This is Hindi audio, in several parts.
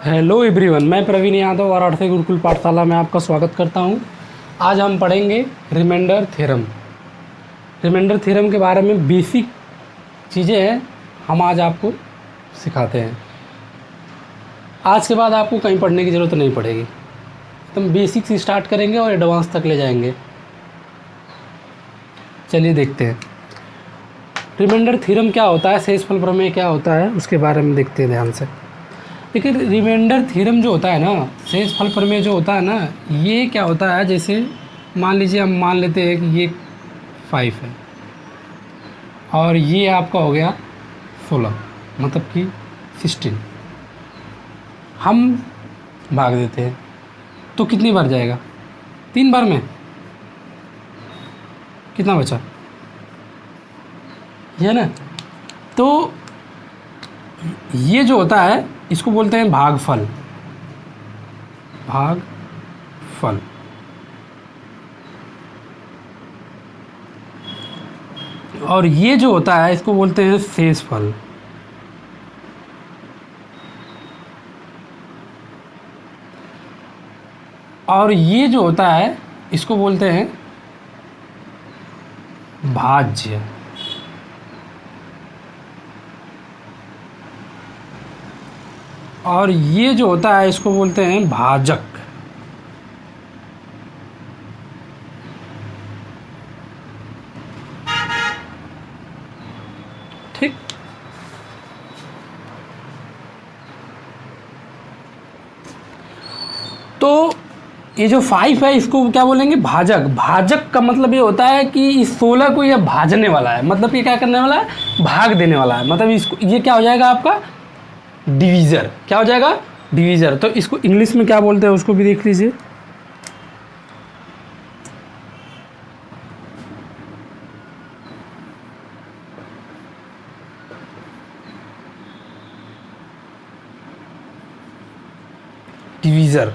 हेलो एवरीवन, मैं प्रवीण यादव और आठवीं गुरुकुल पाठशाला में आपका स्वागत करता हूं। आज हम पढ़ेंगे रिमाइंडर थ्योरम। रिमाइंडर थ्योरम के बारे में बेसिक चीज़ें हैं, हम आज आपको सिखाते हैं। आज के बाद आपको कहीं पढ़ने की ज़रूरत नहीं पड़ेगी, हम बेसिक से स्टार्ट करेंगे और एडवांस तक ले जाएंगे। चलिए देखते हैं रिमाइंडर थ्योरम क्या होता है, शेषफल प्रमेय क्या होता है, उसके बारे में देखते हैं ध्यान से। लेकिन रिमाइंडर थ्योरम जो होता है ना, शेषफल प्रमेय जो होता है ना, ये क्या होता है, जैसे मान लीजिए हम मान लेते हैं कि ये 5 है और ये आपका हो गया 16, मतलब कि 16। हम भाग देते हैं तो कितनी बार जाएगा? 3 बार में। कितना बचा? ये ना, तो ये जो होता है इसको बोलते हैं भागफल। भागफल। और ये जो होता है इसको बोलते हैं शेषफल। और ये जो होता है इसको बोलते हैं भाज्य। और ये जो होता है इसको बोलते हैं भाजक। ठीक। तो ये जो 5 है इसको क्या बोलेंगे? भाजक। भाजक का मतलब ये होता है कि इस 16 को ये भाजने वाला है, मतलब ये क्या करने वाला है? भाग देने वाला है। मतलब इसको ये क्या हो जाएगा आपका? डिवीज़र। क्या हो जाएगा? डिवीज़र। तो इसको इंग्लिश में क्या बोलते हैं उसको भी देख लीजिए। डिवीज़र।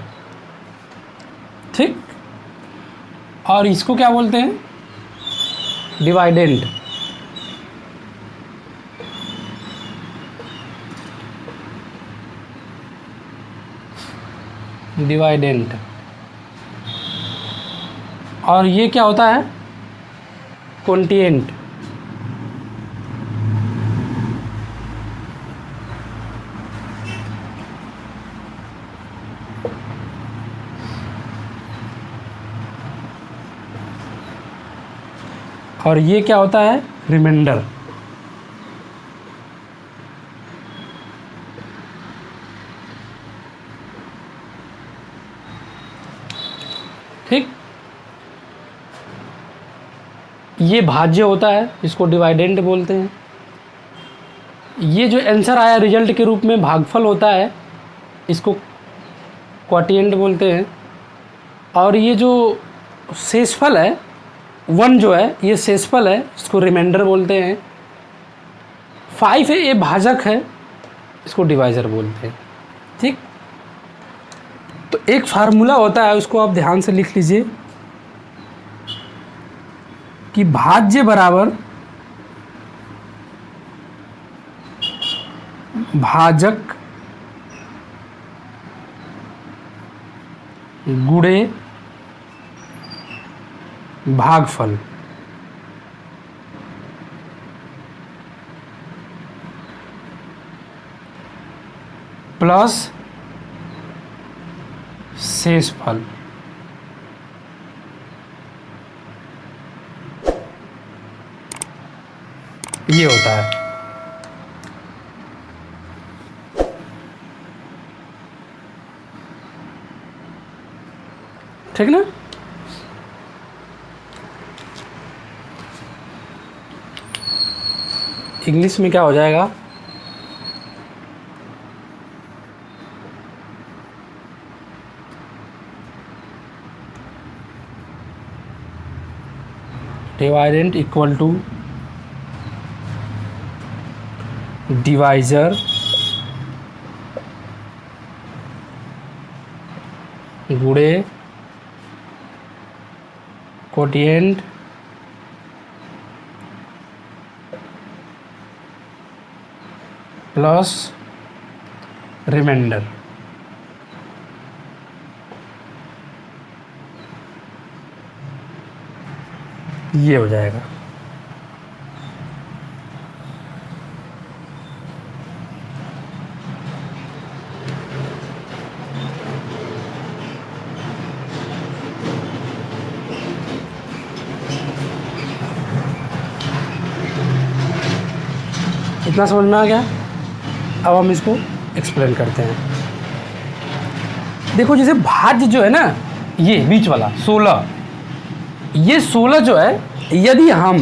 ठीक। और इसको क्या बोलते हैं? डिवाइडेंड। डिवाइडेंट। और ये क्या होता है? क्वोटिएंट। और ये क्या होता है? रिमाइंडर। ठीक। ये भाज्य होता है, इसको डिवाइडेंड बोलते हैं। ये जो आंसर आया रिजल्ट के रूप में भागफल होता है, इसको क्वोटिएंट बोलते हैं। और ये जो शेषफल है 1 जो है, ये शेषफल है, इसको रिमाइंडर बोलते हैं। 5 है ये भाजक है, इसको डिवाइजर बोलते हैं। ठीक। तो एक फार्मूला होता है, उसको आप ध्यान से लिख लीजिए कि भाज्य बराबर भाजक गुणे भागफल। प्लस शेषफल। ये होता है। ठीक ना? इंग्लिश में क्या हो जाएगा? डिवाइडेंट इक्वल टू डिवाइजर गुणे क्वोटिएंट प्लस रिमाइंडर। ये हो जाएगा। इतना समझ में आ गया। अब हम इसको एक्सप्लेन करते हैं। देखो जैसे भाज्य जो है ना, ये बीच वाला 16, ये 16 जो है, यदि हम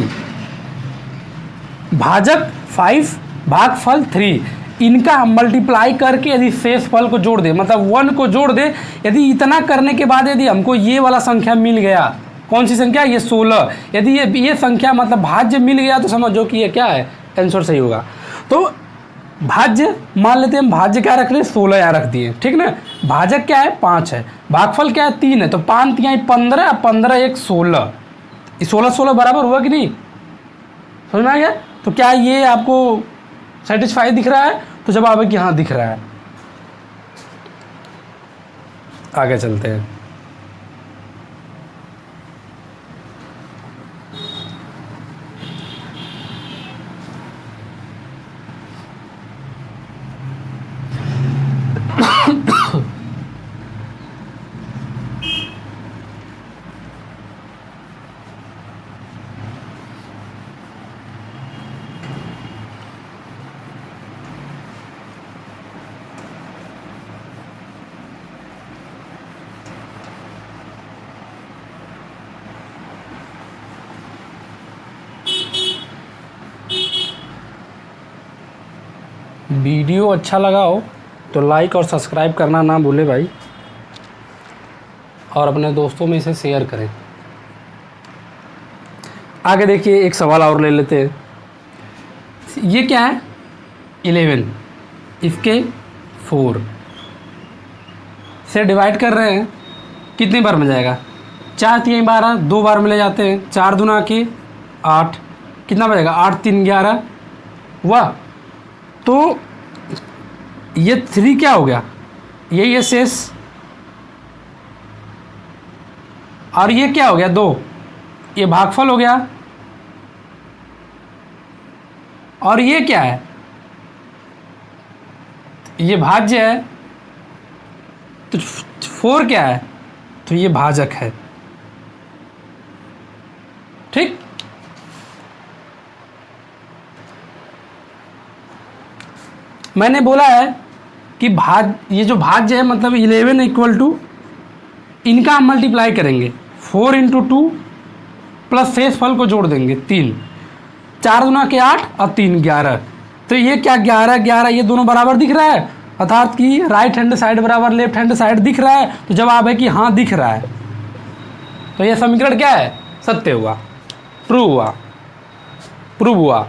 भाजक 5 भागफल 3 इनका हम मल्टीप्लाई करके यदि शेष फल को जोड़ दे, मतलब 1 को जोड़ दे, यदि इतना करने के बाद यदि हमको ये वाला संख्या मिल गया, कौन सी संख्या, ये 16, यदि ये संख्या मतलब भाज्य मिल गया तो समझो कि ये क्या है, आंसर सही होगा। तो भाज्य मान लेते हैं, हम भाज्य क्या रख रहे हैं, 16 यहाँ रख दिए, ठीक ना। भाजक क्या है, 5 है, भागफल क्या है, 3 है, तो 5 3 15, 15 1 16, 16 बराबर हुआ कि नहीं, समझ में आ गया। तो क्या ये आपको सेटिस्फाई दिख रहा है, तो जवाब है कि हाँ दिख रहा है। आगे चलते हैं। वीडियो अच्छा लगा हो तो लाइक और सब्सक्राइब करना ना भूले भाई, और अपने दोस्तों में इसे शेयर करें। आगे देखिए, एक सवाल और ले लेते हैं। ये क्या है, 11, इसके 4 से डिवाइड कर रहे हैं, कितनी बार में जाएगा, 4 3 12, 2 बार में ले जाते हैं, 4 दूना के 8, कितना बचेगा, 8 3 11, वाह। तो ये 3 क्या हो गया, ये शेष, और ये क्या हो गया, 2, ये भागफल हो गया, और ये क्या है, ये भाज्य है, तो 4 क्या है, तो ये भाजक है, ठीक। मैंने बोला है कि ये जो भाज्य है मतलब 11 इक्वल टू, इनका हम मल्टीप्लाई करेंगे, 4 × 2 प्लस शेष फल को जोड़ देंगे 3, 4 दूना के 8 और 3 11, तो ये क्या 11 11 ये दोनों बराबर दिख रहा है, अर्थात कि राइट हैंड साइड बराबर लेफ्ट हैंड साइड दिख रहा है, तो जवाब है कि हाँ दिख रहा है। तो ये समीकरण क्या है, सत्य हुआ, प्रूव हुआ।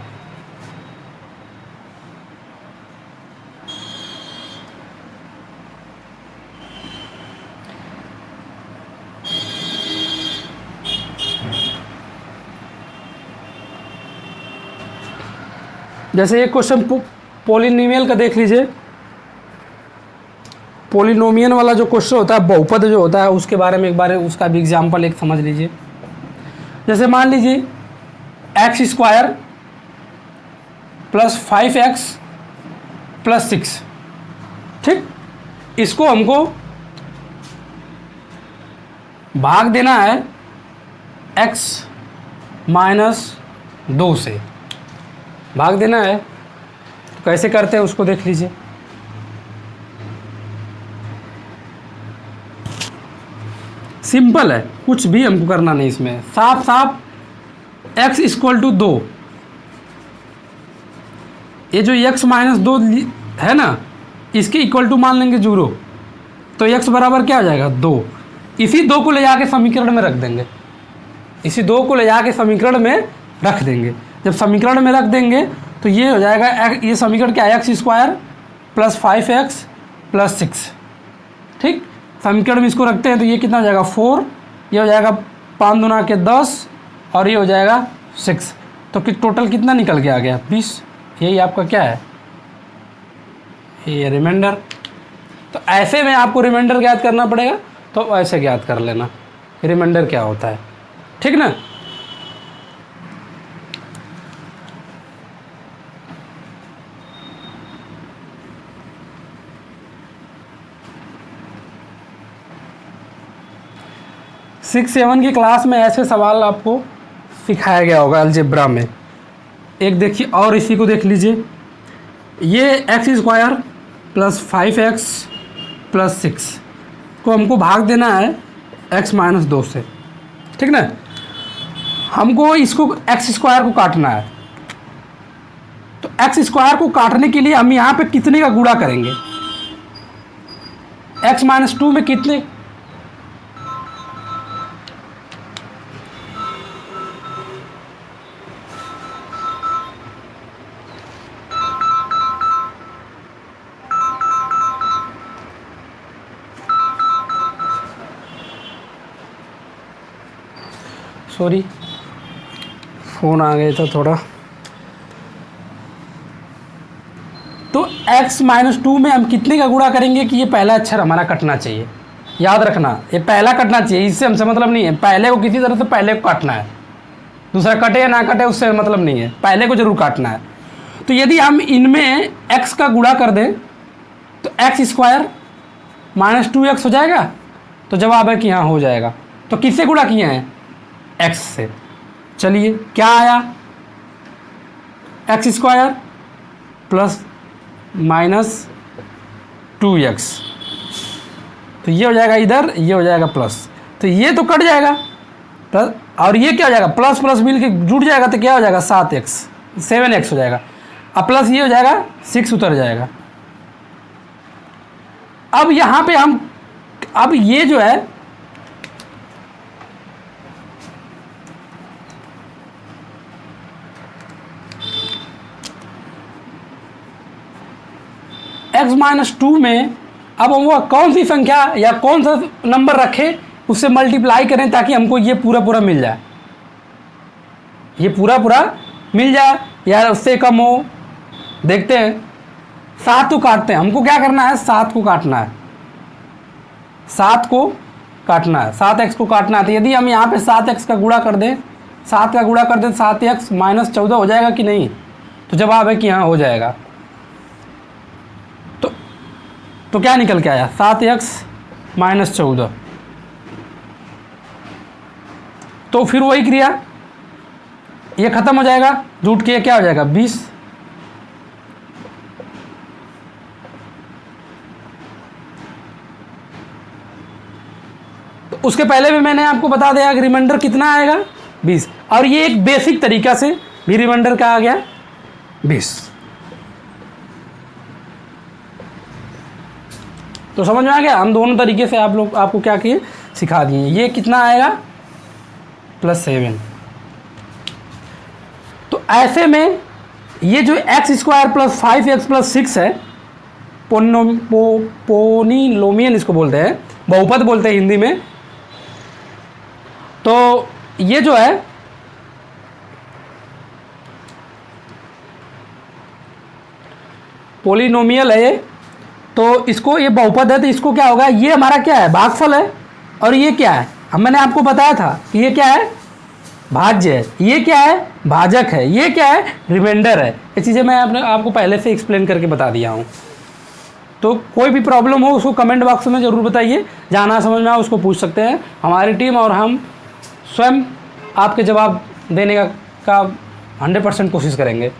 जैसे एक क्वेश्चन पोलिनोमियल का देख लीजिए। पोलिनोमियल वाला जो क्वेश्चन होता है, बहुपद जो होता है, उसके बारे में एक बार उसका भी एग्जाम्पल एक समझ लीजिए। जैसे मान लीजिए x² + 5x + 6, ठीक। इसको हमको भाग देना है x - 2 से भाग देना है, तो कैसे करते हैं उसको देख लीजिए। सिंपल है, कुछ भी हमको करना नहीं इसमें, साफ साफ x = 2, ये जो x - 2 है ना, इसके इक्वल टू मान लेंगे 0, तो x बराबर क्या हो जाएगा, 2। इसी 2 को ले जाके समीकरण में रख देंगे, इसी 2 को ले जाके समीकरण में रख देंगे। जब समीकरण में रख देंगे तो ये हो जाएगा, ये समीकरण क्या है, x² + 5x + 6, ठीक। समीकरण में इसको रखते हैं तो ये कितना हो जाएगा, 4, ये हो जाएगा 5 दूना के 10, और ये हो जाएगा 6, तो टोटल कितना निकल के आ गया, 20। यही आपका क्या है, ये रिमाइंडर। तो ऐसे में आपको रिमाइंडर ज्ञात करना पड़ेगा, तो ऐसे ज्ञात कर लेना रिमाइंडर क्या होता है, ठीक ना। 6-7 की क्लास में ऐसे सवाल आपको सिखाया गया होगा अलजेब्रा में। एक देखिए और इसी को देख लीजिए, ये x² प्लस 5x प्लस 6 को हमको भाग देना है x-2 से, ठीक ना। हमको इसको x² को काटना है, तो x² को काटने के लिए हम यहाँ पे कितने का गुणा करेंगे? x-2 में कितने, सॉरी फ़ोन आ गया था थोड़ा। तो x-2 में हम कितने का गुणा करेंगे कि ये पहला अक्षर हमारा कटना चाहिए। याद रखना, ये पहला कटना चाहिए, इससे हमसे मतलब नहीं है। पहले को किसी तरह से पहले को काटना है, दूसरा कटे या ना कटे उससे मतलब नहीं है, पहले को जरूर काटना है। तो यदि हम इनमें x का गुणा कर दें तो x² माइनस 2x हो जाएगा। तो जवाब है कि हाँ हो जाएगा। तो किससे गुणा किए हैं? x से। चलिए क्या आया? x² प्लस माइनस 2x, तो ये हो जाएगा इधर, ये हो जाएगा प्लस, तो ये तो कट जाएगा प्लस, और ये क्या हो जाएगा? प्लस प्लस मिल के जुड़ जाएगा तो क्या हो जाएगा? 7x हो जाएगा। अब प्लस ये हो जाएगा 6 उतर जाएगा। अब यहाँ पे हम, अब ये जो है x-2 में अब हम वो कौन सी संख्या या कौन सा नंबर रखें उससे मल्टीप्लाई करें ताकि हमको ये पूरा पूरा मिल जाए, ये पूरा पूरा मिल जाए या उससे कम हो। देखते हैं, 7 को काटते हैं। हमको क्या करना है? 7 को काटना है, 7 को काटना है, 7x को काटना है। तो यदि हम यहाँ पे 7x का गुणा कर दें, 7 का गुणा कर दें 7x माइनस 14 हो जाएगा कि नहीं? तो जवाब है कि हाँ हो जाएगा। तो क्या निकल के आया? 7x minus 14। तो फिर वही क्रिया, ये खत्म हो जाएगा, रूट के क्या हो जाएगा? 20। तो उसके पहले भी मैंने आपको बता दिया कि रिमाइंडर कितना आएगा? 20। और ये एक बेसिक तरीका से भी रिमाइंडर का आ गया 20। तो समझ में आ गया? हम दोनों तरीके से आपको क्या किए, सिखा दिए। ये कितना आएगा? +7। तो ऐसे में ये जो x² प्लस 5x प्लस 6 है, पोलिनोमियल इसको बोलते हैं, बहुपद बोलते हैं हिंदी में। तो ये जो है पोलिनोमियल है, तो इसको, ये बहुपद है तो इसको क्या होगा? ये हमारा क्या है? भागफल है। और ये क्या है? मैंने आपको बताया था कि ये क्या है? भाज्य है। ये क्या है? भाजक है। ये क्या है? रिमाइंडर है। ये चीज़ें मैं आपको पहले से एक्सप्लेन करके बता दिया हूँ। तो कोई भी प्रॉब्लम हो उसको कमेंट बॉक्स में ज़रूर बताइए, जहाँ ना समझ में आए उसको पूछ सकते हैं। हमारी टीम और हम स्वयं आपके जवाब देने का 100% कोशिश करेंगे।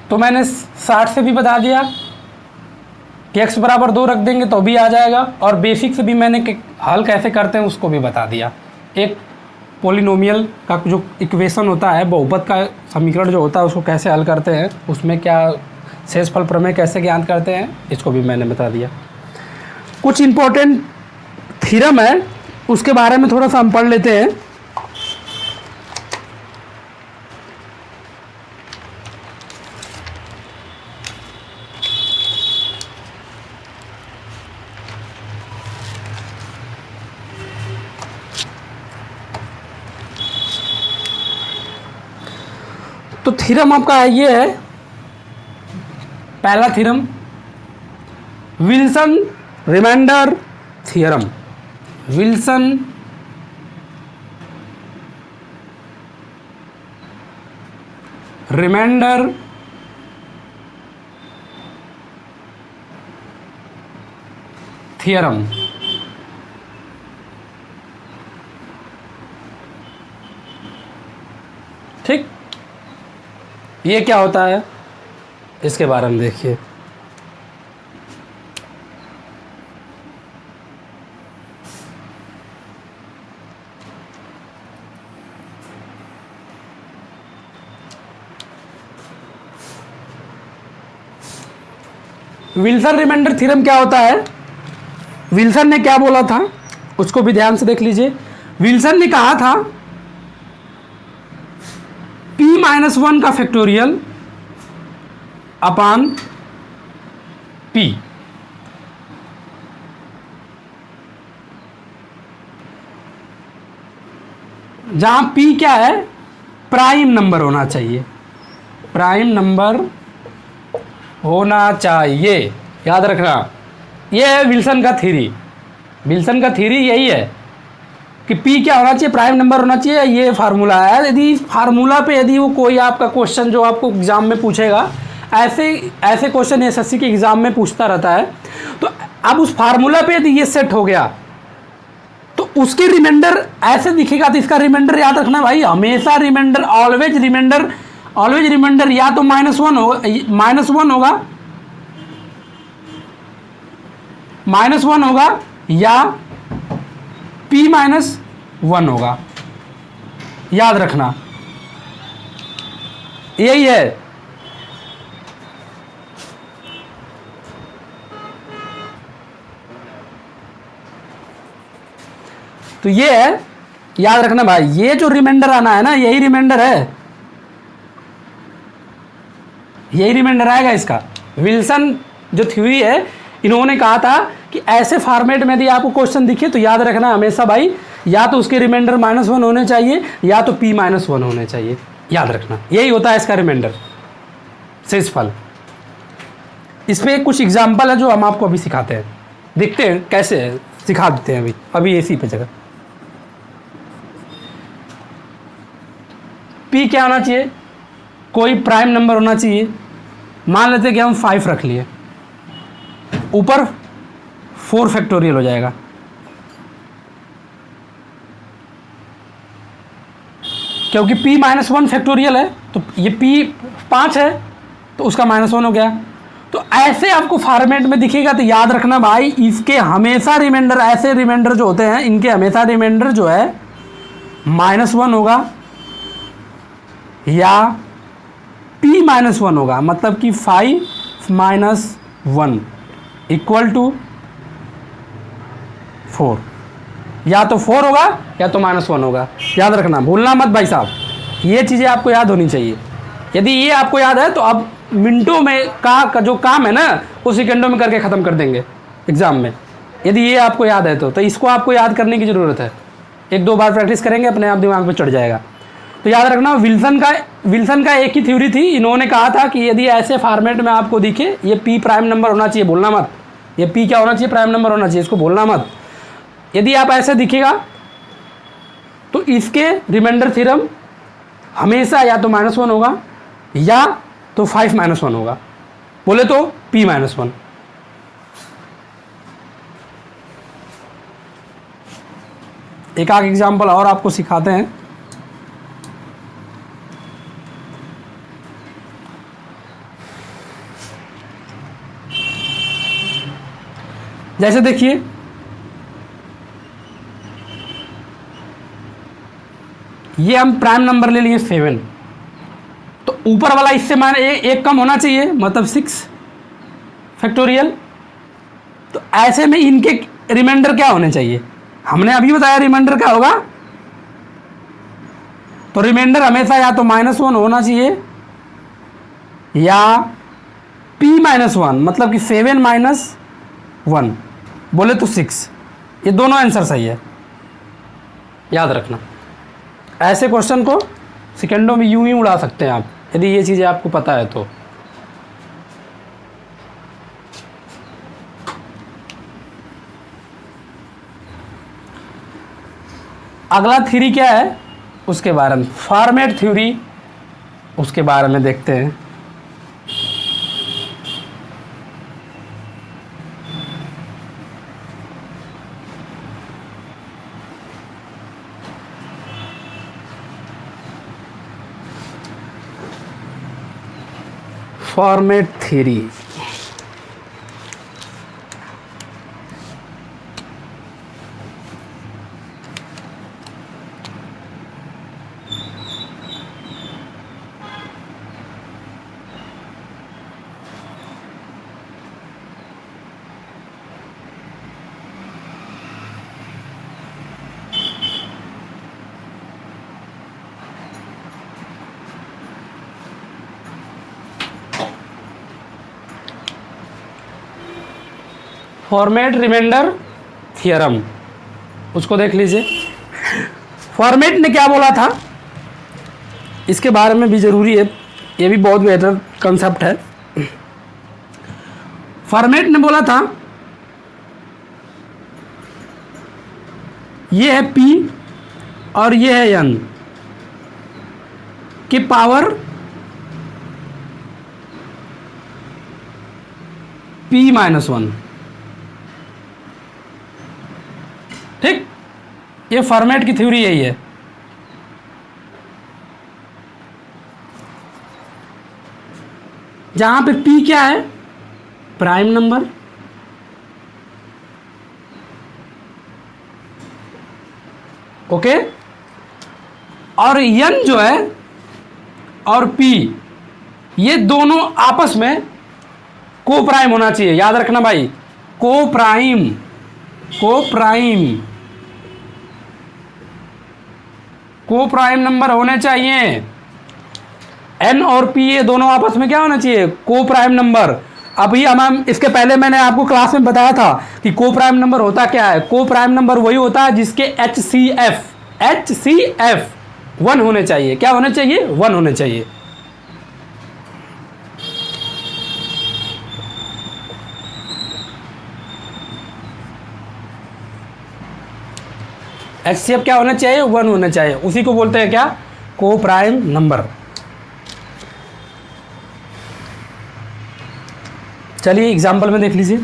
तो मैंने 60 से भी बता दिया कि x बराबर 2 रख देंगे तो भी आ जाएगा, और बेसिक से भी मैंने हल कैसे करते हैं उसको भी बता दिया। एक पोलिनोमियल का जो इक्वेशन होता है, बहुपद का समीकरण जो होता है, उसको कैसे हल करते हैं, उसमें क्या शेषफल प्रमेय कैसे ज्ञात करते हैं, इसको भी मैंने बता दिया। कुछ इम्पोर्टेंट थ्योरम है, उसके बारे में थोड़ा सा हम पढ़ लेते हैं। तो थ्योरम आपका ये है, पहला theorem Wilson remainder theorem. Wilson remainder theorem. ठीक, ये क्या होता है इसके बारे में देखिए। विल्सन रिमाइंडर थ्योरम क्या होता है, विल्सन ने क्या बोला था उसको भी ध्यान से देख लीजिए। विल्सन ने कहा था p-1 का फैक्टोरियल अपान p, जहां p क्या है, प्राइम नंबर होना चाहिए, प्राइम नंबर होना चाहिए, याद रखना। ये है विल्सन का थ्योरी, विल्सन का थ्योरी यही है कि p क्या होना चाहिए, प्राइम नंबर होना चाहिए। ये फार्मूला है। यदि फार्मूला पे यदि वो कोई आपका क्वेश्चन जो आपको एग्जाम में पूछेगा, ऐसे क्वेश्चन एसएससी के एग्जाम में पूछता रहता है, तो अब उस फार्मूला पे यदि ये सेट हो गया तो उसके रिमाइंडर ऐसे दिखेगा, तो इसका रिमाइंडर याद रखना भाई, हमेशा रिमाइंडर, ऑलवेज रिमाइंडर या तो -1 होगा, -1 होगा या p-1 होगा, याद रखना, यही है। तो ये है, याद रखना भाई, ये जो रिमाइंडर आना है ना, यही रिमाइंडर है, यही रिमाइंडर आएगा इसका। विल्सन जो थ्योरी है, इन्होंने कहा था कि ऐसे फॉर्मेट में यदि आपको क्वेश्चन दिखे तो याद रखना हमेशा भाई, या तो उसके रिमाइंडर -1 होने चाहिए या तो p-1 होने चाहिए, याद रखना, यही होता है इसका रिमाइंडर, शेषफल। इसमें कुछ एग्जाम्पल है जो हम आपको अभी सिखाते हैं, देखते हैं कैसे है, सिखा देते हैं अभी इसी पे जगह। p क्या होना चाहिए, कोई प्राइम नंबर होना चाहिए। मान लेते हैं कि हम 5 रख लिए, ऊपर 4 फैक्टोरियल हो जाएगा, क्योंकि p-1 फैक्टोरियल है, तो ये p 5 है तो उसका -1 हो गया। तो ऐसे आपको फॉर्मेट में दिखेगा, तो याद रखना भाई, इसके हमेशा रिमाइंडर, ऐसे रिमाइंडर जो होते हैं इनके हमेशा रिमाइंडर जो है -1 होगा या p-1 होगा, मतलब कि 5 - 1 = 4, या तो 4 होगा या तो -1 होगा, याद रखना, भूलना मत भाई साहब, ये चीज़ें आपको याद होनी चाहिए। यदि ये आपको याद है तो अब मिनटों में का जो काम है ना, वो सेकंडों में करके ख़त्म कर देंगे एग्ज़ाम में, यदि ये आपको याद है तो इसको आपको याद करने की ज़रूरत है, 1-2 बार प्रैक्टिस करेंगे अपने आप दिमाग में चढ़ जाएगा। तो याद रखना, विल्सन का एक ही थ्योरी थी, इन्होंने कहा था कि यदि ऐसे फॉर्मेट में आपको दिखे, ये p प्राइम नंबर होना चाहिए, भूलना मत, ये p क्या होना चाहिए, प्राइम नंबर होना चाहिए, इसको भूलना मत। यदि आप ऐसे दिखेगा तो इसके रिमाइंडर थ्योरम हमेशा या तो -1 होगा या तो 5-1 होगा, बोले तो p-1। एक आध एग्जाम्पल और आपको सिखाते हैं। जैसे देखिए, ये हम प्राइम नंबर ले लिए 7, तो ऊपर वाला इससे एक कम होना चाहिए, मतलब 6 फैक्टोरियल। तो ऐसे में इनके रिमाइंडर क्या होने चाहिए, हमने अभी बताया रिमाइंडर क्या होगा, तो रिमाइंडर हमेशा या तो -1 होना चाहिए या p-1, मतलब कि 7 - 1 बोले तो 6, ये दोनों आंसर सही है, याद रखना। ऐसे क्वेश्चन को सेकंडों में यूं ही उड़ा सकते हैं आप, यदि ये चीज़ें आपको पता है तो। अगला थ्योरी क्या है उसके बारे में, फॉर्मेट थ्योरी उसके बारे में देखते हैं। Fermat theory. Fermat remainder theorem, उसको देख लीजिए। फॉर्मेट ने क्या बोला था, इसके बारे में भी ज़रूरी है, ये भी बहुत बेहतर कंसेप्ट है। फॉर्मेट ने बोला था ये है P और ये है N की पावर P-1। ठीक, ये फॉर्मेट की थ्योरी यही है। जहां पे P क्या है, प्राइम नंबर, ओके, और N जो है और P ये दोनों आपस में को प्राइम होना चाहिए, याद रखना भाई, को प्राइम, को प्राइम, को प्राइम नंबर होने चाहिए। N और P ये दोनों आपस में क्या होना चाहिए, को प्राइम नंबर। अभी हम इसके पहले मैंने आपको क्लास में बताया था कि को प्राइम नंबर होता क्या है। को प्राइम नंबर वही होता है जिसके HCF 1 होने चाहिए। क्या होने चाहिए, 1 होने चाहिए। HCF क्या होना चाहिए, 1 होना चाहिए। उसी को बोलते हैं क्या, को प्राइम नंबर। चलिए एग्जाम्पल में देख लीजिए।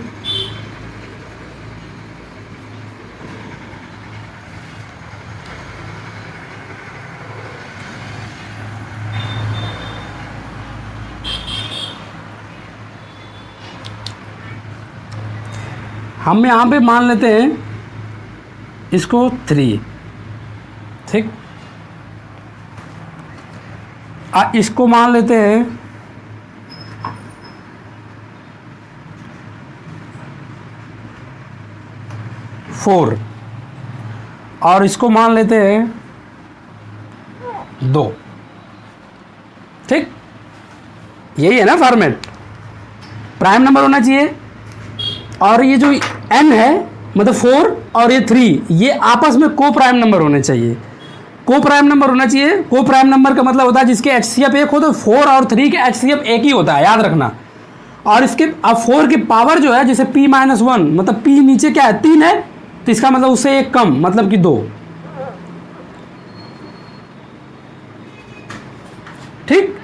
हम यहां पे मान लेते हैं इसको 3, ठीक, इसको मान लेते हैं 4 और इसको मान लेते हैं 2, ठीक। यही है ना फॉर्मेट, प्राइम नंबर होना चाहिए और ये जो n है मतलब 4 और ये 3 ये आपस में को प्राइम नंबर होने चाहिए। को प्राइम नंबर होना चाहिए। को प्राइम नंबर का मतलब होता है जिसके HCF 1 हो, तो 4 और 3 के HCF 1 ही होता है, याद रखना। और इसके अब 4 की पावर जो है, जैसे P-1 मतलब P नीचे क्या है, 3 है, तो इसका मतलब उससे एक कम मतलब कि 2, ठीक।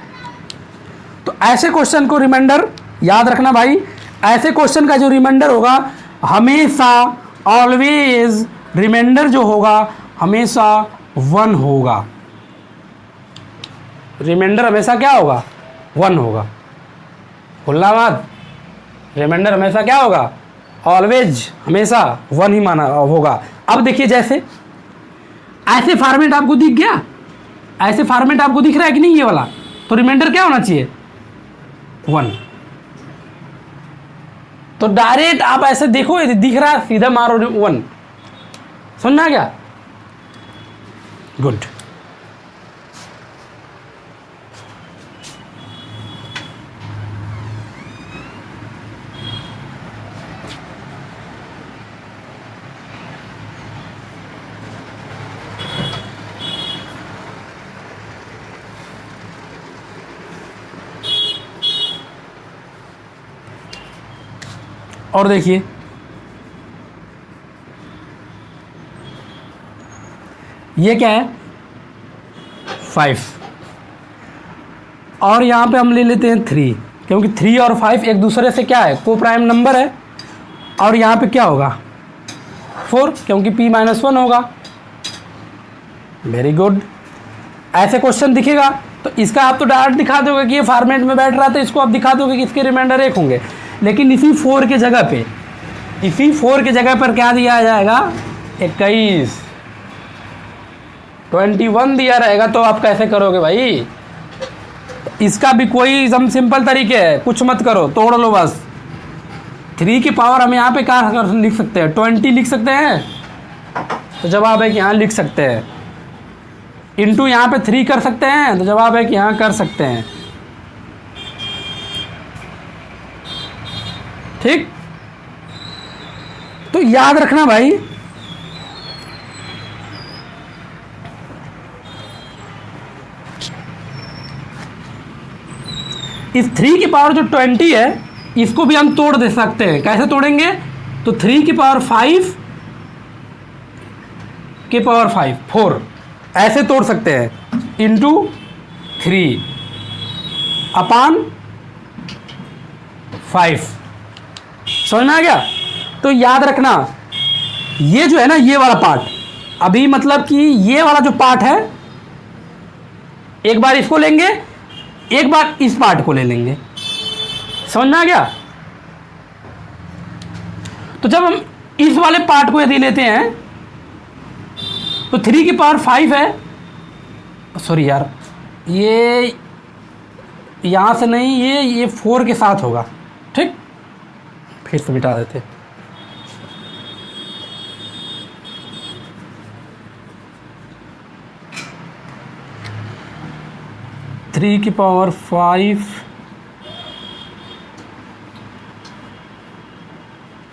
तो ऐसे क्वेश्चन को रिमाइंडर याद रखना भाई। ऐसे क्वेश्चन का जो रिमाइंडर होगा हमेशा, ऑलवेज रिमाइंडर जो होगा हमेशा 1 होगा। रिमाइंडर हमेशा क्या होगा, 1 होगा। भूलना मत, रिमाइंडर हमेशा क्या होगा, ऑलवेज हमेशा 1 ही माना होगा। अब देखिए, जैसे ऐसे फॉर्मेट आपको दिख गया, ऐसे फॉर्मेट आपको दिख रहा है कि नहीं, ये वाला, तो रिमाइंडर क्या होना चाहिए, 1। तो डायरेक्ट आप ऐसे देखो, ये दिख रहा है, सीधा मारो 1। सुनना क्या, गुड। और देखिए ये क्या है, 5। और यहाँ पे हम ले लेते हैं 3, क्योंकि 3 और 5 एक दूसरे से क्या है, को प्राइम नंबर है। और यहाँ पे क्या होगा 4, क्योंकि p-1 होगा। Very good. ऐसे क्वेश्चन दिखेगा तो इसका आप तो डायरेक्ट दिखा दोगे कि ये फॉर्मेट में बैठ रहा है, तो इसको आप दिखा दोगे कि इसके रिमाइंडर 1 होंगे। लेकिन इसी 4 के जगह पे, इसी 4 के जगह पर क्या दिया जाएगा, 21, 21 दिया रहेगा। तो आप कैसे करोगे भाई? इसका भी कोई एकदम सिंपल तरीके है, कुछ मत करो, तोड़ लो बस। 3 की पावर हम यहाँ पे क्या लिख सकते हैं, 20 लिख सकते हैं। तो जवाब है कि यहाँ लिख सकते हैं। इंटू यहाँ पे 3 कर सकते हैं, तो जवाब है कि यहाँ कर सकते हैं। ठीक, तो याद रखना भाई, इस 3 की पावर जो 20 है इसको भी हम तोड़ दे सकते हैं। कैसे तोड़ेंगे? तो 3 की पावर 5 की पावर 5 4 ऐसे तोड़ सकते हैं, इंटू 3 अपान 5। समझ में आ गया? तो याद रखना, ये जो है ना, ये वाला पार्ट, अभी मतलब कि ये वाला जो पार्ट है, एक बार इसको लेंगे, एक बार इस पार्ट को ले लेंगे। समझ में आ गया? तो जब हम इस वाले पार्ट को यदि लेते हैं तो 3 की पावर 5 है, सॉरी यार, ये यहां से नहीं, ये 4 के साथ होगा। ठीक, फिर से मिटा देते। थ्री की पावर 5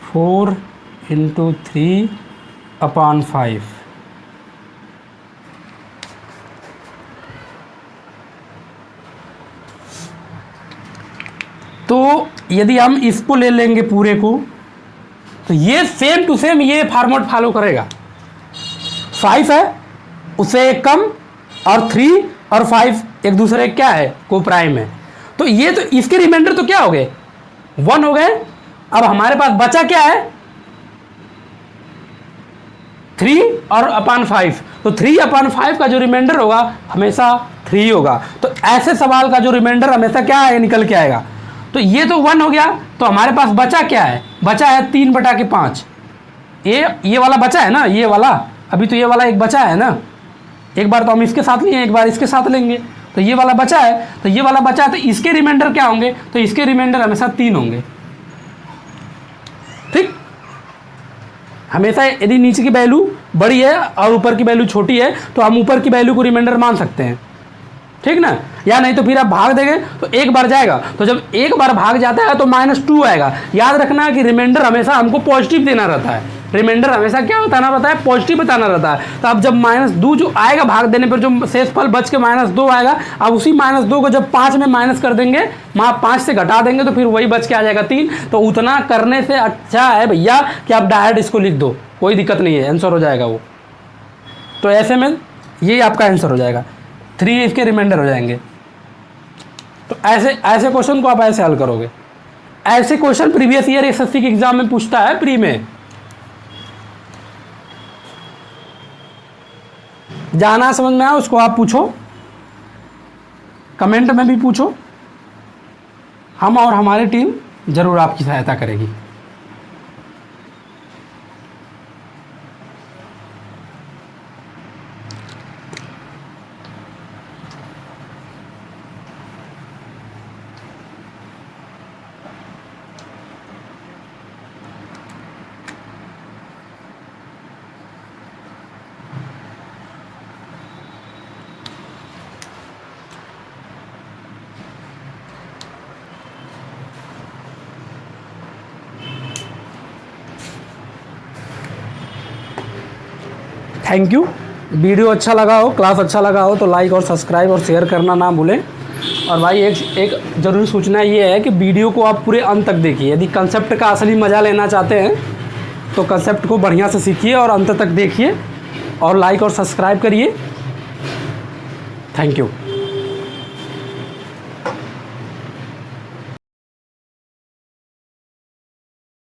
4 इंटू 3 अपान 5। तो यदि हम इसको ले लेंगे पूरे को, तो ये सेम टू सेम ये फॉर्मेट फॉलो करेगा। 5 है, उससे एक कम, और 3 और 5 एक दूसरे क्या है, को प्राइम है। तो ये तो इसके रिमाइंडर तो क्या हो गए, 1 हो गए। अब हमारे पास बचा क्या है, 3 और अपान 5। तो 3 अपान 5 का जो रिमाइंडर होगा हमेशा 3 होगा। तो ऐसे सवाल का जो रिमाइंडर हमेशा क्या है, निकल के आएगा। तो ये तो 1 हो गया। तो हमारे पास बचा क्या है, बचा है 3/5। ये वाला बचा है ना, ये वाला, अभी तो ये वाला एक बचा है ना। एक बार तो हम इसके साथ लिए, एक बार इसके साथ लेंगे। तो ये वाला बचा है, तो ये वाला बचा है, तो इसके रिमाइंडर क्या होंगे, तो इसके रिमाइंडर हमेशा 3 होंगे। ठीक, हमेशा यदि नीचे की वैल्यू बड़ी है और ऊपर की वैल्यू छोटी है तो हम ऊपर की वैल्यू को रिमाइंडर मान सकते हैं। ठीक ना, या नहीं तो फिर आप भाग देंगे तो एक बार जाएगा। तो जब एक बार भाग जाता है तो -2 आएगा। याद रखना कि रिमाइंडर हमेशा हमको पॉजिटिव देना रहता है। रिमाइंडर हमेशा क्या बताना रहता है, पॉजिटिव बताना रहता है। तो अब जब -2 जो आएगा भाग देने पर, जो शेषफल बच के -2 आएगा, अब उसी -2 को जब 5 में माइनस कर देंगे, वहाँ 5 से घटा देंगे, तो फिर वही बच के आ जाएगा 3। तो उतना करने से अच्छा है भैया कि आप डायरेक्ट इसको लिख दो, कोई दिक्कत नहीं है, आंसर हो जाएगा वो। तो ऐसे में ये आपका आंसर हो जाएगा, 3 इसके रिमाइंडर हो जाएंगे। तो ऐसे क्वेश्चन को आप ऐसे हल करोगे। ऐसे क्वेश्चन प्रीवियस ईयर एसएससी के एग्जाम में पूछता है, प्री में। जाना समझ में आया उसको आप पूछो, कमेंट में भी पूछो, हम और हमारी टीम जरूर आपकी सहायता करेगी। Thank you. वीडियो अच्छा लगा हो, क्लास अच्छा लगा हो तो लाइक और सब्सक्राइब और शेयर करना ना भूलें। और भाई एक ज़रूरी सूचना ये है कि वीडियो को आप पूरे अंत तक देखिए। यदि कंसेप्ट का असली मज़ा लेना चाहते हैं तो कंसेप्ट को बढ़िया से सीखिए और अंत तक देखिए और लाइक और सब्सक्राइब करिए। Thank you.